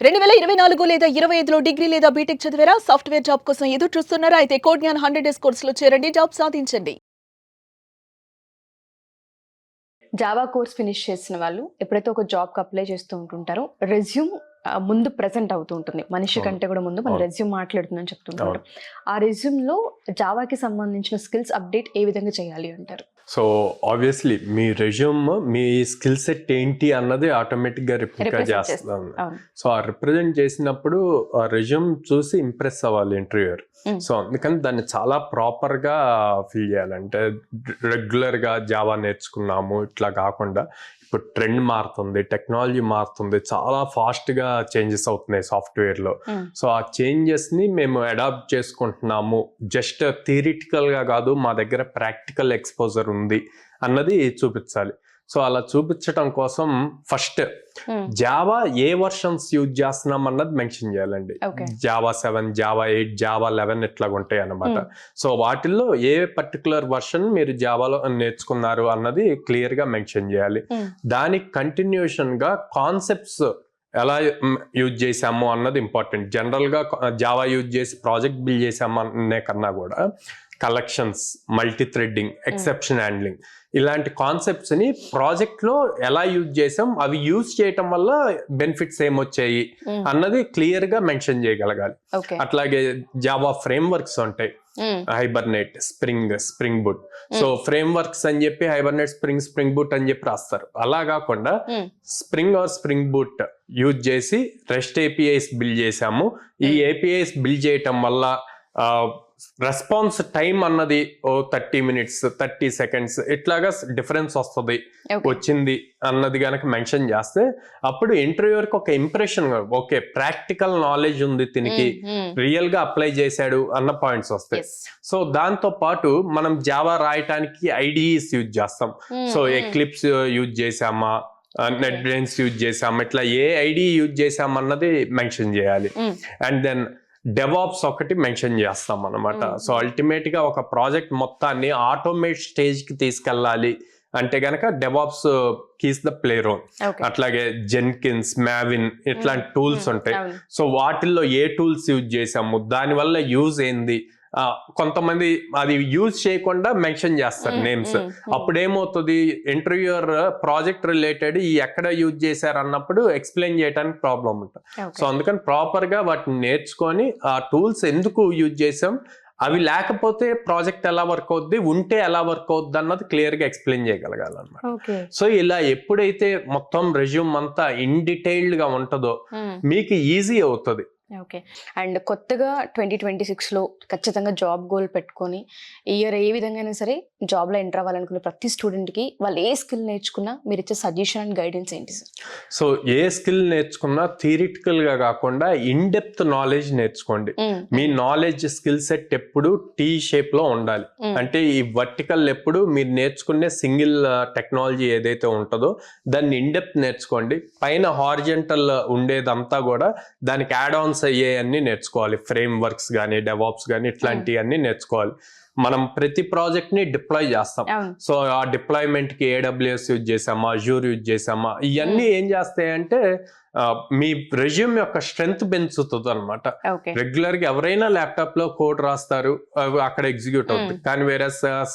2024 లేదా 25లో డిగ్రీ లేదా బీటెక్ చదివారా? సాఫ్ట్‌వేర్ జాబ్ కోసం ఎదురు చూస్తున్నారా? అయితే కోడ్‌జ్ఞాన్ 100 డేస్ కోర్సులో చేరండి. జాబ్ సాధించండి. జావా కోర్స్ ఫినిష్ చేసిన వాళ్ళు ఎప్పుడైతే ఒక జాబ్‌కి అప్లై చేస్తూ ఉంటుంటారో రెజ్యూమ్ ముందు ప్రెజెంట్ అవుతూ ఉంటుంది. మనిషి కంటే కూడా ముందు మన రెజ్యూమ్ మాట్లాడుతుందని చెప్తుంటారు. ఆ రెజ్యూమ్‌లో జావాకి సంబంధించిన స్కిల్స్ అప్డేట్ ఏ విధంగా చేయాలి అంటారు? సో ఆబ్వియస్లీ మీ రెజ్యూమ్ మీ స్కిల్ సెట్ ఏంటి అన్నది ఆటోమేటిక్గా రిప్రజెంట్ చేస్తాం. సో ఆ రిప్రజెంట్ చేసినప్పుడు ఆ రెజ్యూమ్ చూసి ఇంప్రెస్ అవ్వాలి ఇంటర్వ్యూయర్. సో అందుకని దాన్ని చాలా ప్రాపర్గా ఫిల్ చేయాలంటే రెగ్యులర్గా జావా నేర్చుకున్నాము ఇట్లా కాకుండా ఇప్పుడు ట్రెండ్ మారుతుంది, టెక్నాలజీ మారుతుంది, చాలా ఫాస్ట్గా చేంజెస్ అవుతున్నాయి సాఫ్ట్వేర్లో. సో ఆ చేంజెస్ని మేము అడాప్ట్ చేసుకుంటున్నాము, జస్ట్ థియరిటికల్గా కాదు, మా దగ్గర ప్రాక్టికల్ ఎక్స్పోజర్ ఉంది అన్నది చూపించాలి. సో అలా చూపించడం కోసం ఫస్ట్ జావా ఏ వర్షన్స్ యూజ్ చేస్తున్నాం అన్నది మెన్షన్ చేయాలండి. జావా 7, జావా 8, జావా 11 ఇట్లా ఉంటాయి అన్నమాట. సో వాటిల్లో ఏ పర్టికులర్ వర్షన్ మీరు జావాలో నేర్చుకున్నారు అన్నది క్లియర్ గా మెన్షన్ చేయాలి. దానికి కంటిన్యూషన్ గా కాన్సెప్ట్స్ ఎలా యూజ్ చేసాము అన్నది ఇంపార్టెంట్. జనరల్ గా జావా యూజ్ చేసి ప్రాజెక్ట్ బిల్డ్ చేసాము అనే కన్నా కూడా collections, multi threading, exception handling ఇలాంటి కాన్సెప్ట్స్ ని ప్రాజెక్ట్ లో ఎలా యూజ్ చేసాం, అవి యూజ్ చేయటం వల్ల బెనిఫిట్స్ ఏమొచ్చాయి అన్నది క్లియర్ గా మెన్షన్ చేయగలగాలి. అట్లాగే జావా ఫ్రేమ్ వర్క్స్ ఉంటాయి, Hibernate, spring boot. So frame works అని చెప్పి హైబర్నెట్, స్ప్రింగ్ బూట్ అని చెప్పి రాస్తారు. అలా కాకుండా స్ప్రింగ్ బూట్ యూజ్ చేసి రెస్ట్ ఏపీఐస్ బిల్డ్ చేసాము, ఈ ఏపీఐస్ బిల్డ్ చేయటం వల్ల రెస్పాన్స్ టైం అన్నది 30 minutes 30 seconds ఇట్లాగా డిఫరెన్స్ వచ్చింది అన్నది కనుక మెన్షన్ చేస్తే అప్పుడు ఇంటర్వ్యూయర్కి ఒక ఇంప్రెషన్, ఓకే ప్రాక్టికల్ నాలెడ్జ్ ఉంది దీనికి, రియల్ గా అప్లై చేశాడు అన్న పాయింట్స్ వస్తాయి. సో దాంతో పాటు మనం జావా రాయటానికి ఐడిఈస్ యూజ్ చేస్తాం. సో ఎక్లిప్స్ యూజ్ చేసామా, నెట్ బ్రెయిన్స్ యూజ్ చేసామా, ఇట్లా ఏ ఐడి యూజ్ చేసామన్నది మెన్షన్ చేయాలి. అండ్ దెన్ డెవాప్స్ ఒకటి మెన్షన్ చేస్తాం అనమాట. సో అల్టిమేట్ గా ఒక ప్రాజెక్ట్ మొత్తాన్ని ఆటోమేట్ స్టేజ్ కి తీసుకెళ్ళాలి అంటే గనక DevOps keys the play role. అట్లాగే జెన్కిన్స్, మావిన్ ఇట్లాంటి టూల్స్ ఉంటాయి. సో వాటిల్లో ఏ టూల్స్ యూజ్ చేసాము, దానివల్ల యూజ్ ఏంది, కొంతమంది అది యూజ్ చేయకుండా మెన్షన్ చేస్తారు నేమ్స్. అప్పుడు ఏమవుతుంది, ఇంటర్వ్యూయర్ ప్రాజెక్ట్ రిలేటెడ్ ఎక్కడ యూజ్ చేశారు అన్నప్పుడు ఎక్స్ప్లెయిన్ చేయడానికి ప్రాబ్లం ఉంటుంది. సో అందుకని ప్రాపర్ గా వాటిని నేర్చుకొని ఆ టూల్స్ ఎందుకు యూజ్ చేసాం, అవి లేకపోతే ప్రాజెక్ట్ ఎలా వర్క్ అవుద్ది, ఉంటే ఎలా వర్క్ అవుద్ది అన్నది క్లియర్ గా ఎక్స్ప్లెయిన్ చేయగలగాలన్నమాట. సో ఇలా ఎప్పుడైతే మొత్తం రెజ్యూమ్ అంతా ఇన్ డీటెయిల్డ్ గా ఉంటుందో మీకు ఈజీ అవుతుంది. ఓకే. అండ్ కొత్తగా 2026లో ఖచ్చితంగా జాబ్ గోల్ పెట్టుకొని ఇయర్ ఏ విధంగా అయినా సరే జాబ్లో ఎంటర్ అవ్వాలనుకునే ప్రతి స్టూడెంట్కి వాళ్ళు ఏ స్కిల్ నేర్చుకున్నా మీరు ఇచ్చే సజెషన్ అండ్ గైడెన్స్ ఏంటి సార్? సో ఏ స్కిల్ నేర్చుకున్నా థియరిటికల్గా కాకుండా ఇన్ డెప్త్ నాలెడ్జ్ నేర్చుకోండి. మీ నాలెడ్జ్ స్కిల్ సెట్ ఎప్పుడు టీ షేప్లో ఉండాలి. అంటే ఈ వర్టికల్ ఎప్పుడు మీరు నేర్చుకునే సింగిల్ టెక్నాలజీ ఏదైతే ఉంటుందో దాన్ని ఇన్ డెప్త్ నేర్చుకోండి. పైన హారిజెంటల్ ఉండేదంతా కూడా దానికి యాడ్ ఆన్స్ అయ్యేవన్నీ నేర్చుకోవాలి. ఫ్రేమ్ వర్క్స్ కానీ, డెవాప్స్ కానీ ఇట్లాంటివన్నీ నేర్చుకోవాలి. మనం ప్రతి ప్రాజెక్ట్ ని డిప్లాయ్ చేస్తాం. సో ఆ డిప్లాయ్మెంట్ కి AWS యూజ్ చేసామా, అజూర్ యూజ్ చేసామా, ఇవన్నీ ఏం చేస్తాయంటే మీ రెజ్యూమ్ యొక్క స్ట్రెంగ్త్ పెంచుతుంది అనమాట. రెగ్యులర్ గా ఎవరైనా ల్యాప్టాప్ లో కోడ్ రాస్తారు, అక్కడ ఎగ్జిక్యూట్ అవుతుంది. కానీ వేరే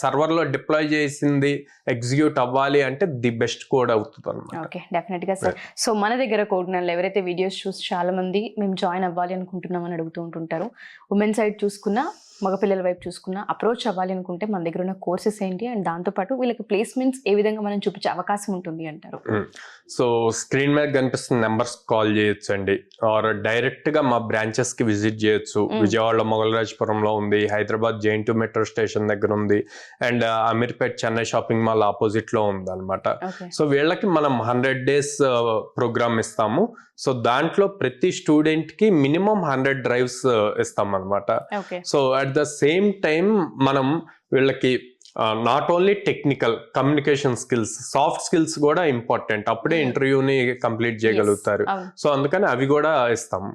సర్వర్ లో డిప్లాయ్ చేసింది ఎగ్జిక్యూట్ అవ్వాలి అంటే ది బెస్ట్ కోడ్ అవుతుంది అనమాట. ఓకే, డెఫినెట్ గా సార్. సో మన దగ్గర కోడ్‌జ్ఞాన్‌లో ఎవరైతే వీడియోస్ చూసి చాలా మంది మేము జాయిన్ అవ్వాలి అనుకుంటున్నాం అని అడుగుతూ ఉంటుంటారు. ఉమెన్ సైడ్ చూసుకున్నా, మగపిల్లల వైపు చూసుకున్నా అప్రోచ్ అవ్వాలి అనుకుంటే మన దగ్గర ఉన్న కోర్సెస్ ఏంటి, అండ్ దాంతోపాటు వీళ్ళకి ప్లేస్మెంట్స్ ఏ విధంగా మనం చూపించే అవకాశం ఉంటుంది అంటారు? సో స్క్రీన్ మీద కనిపిస్తున్న నెంబర్స్ కాల్ చేయొచ్చు అండి, ఆర్ డైరెక్ట్ గా మా బ్రాంచెస్ కి విజిట్ చేయొచ్చు. విజయవాడలో మొగలరాజపురంలో ఉంది, హైదరాబాద్ JN2 మెట్రో స్టేషన్ దగ్గర ఉంది, and Ameerpet Chennai shopping mall opposite లో ఉంది అనమాట. సో వీళ్ళకి మనం 100 days ప్రోగ్రామ్ ఇస్తాము. సో దాంట్లో ప్రతి స్టూడెంట్ కి మినిమం 100 drives ఇస్తాం అనమాట. So at the same time మనం వీళ్ళకి not only technical, communication skills, soft skills కూడా ఇంపార్టెంట్. అప్పుడే ఇంటర్వ్యూని కంప్లీట్ చేయగలుగుతారు. సో అందుకని అవి కూడా ఇస్తాము.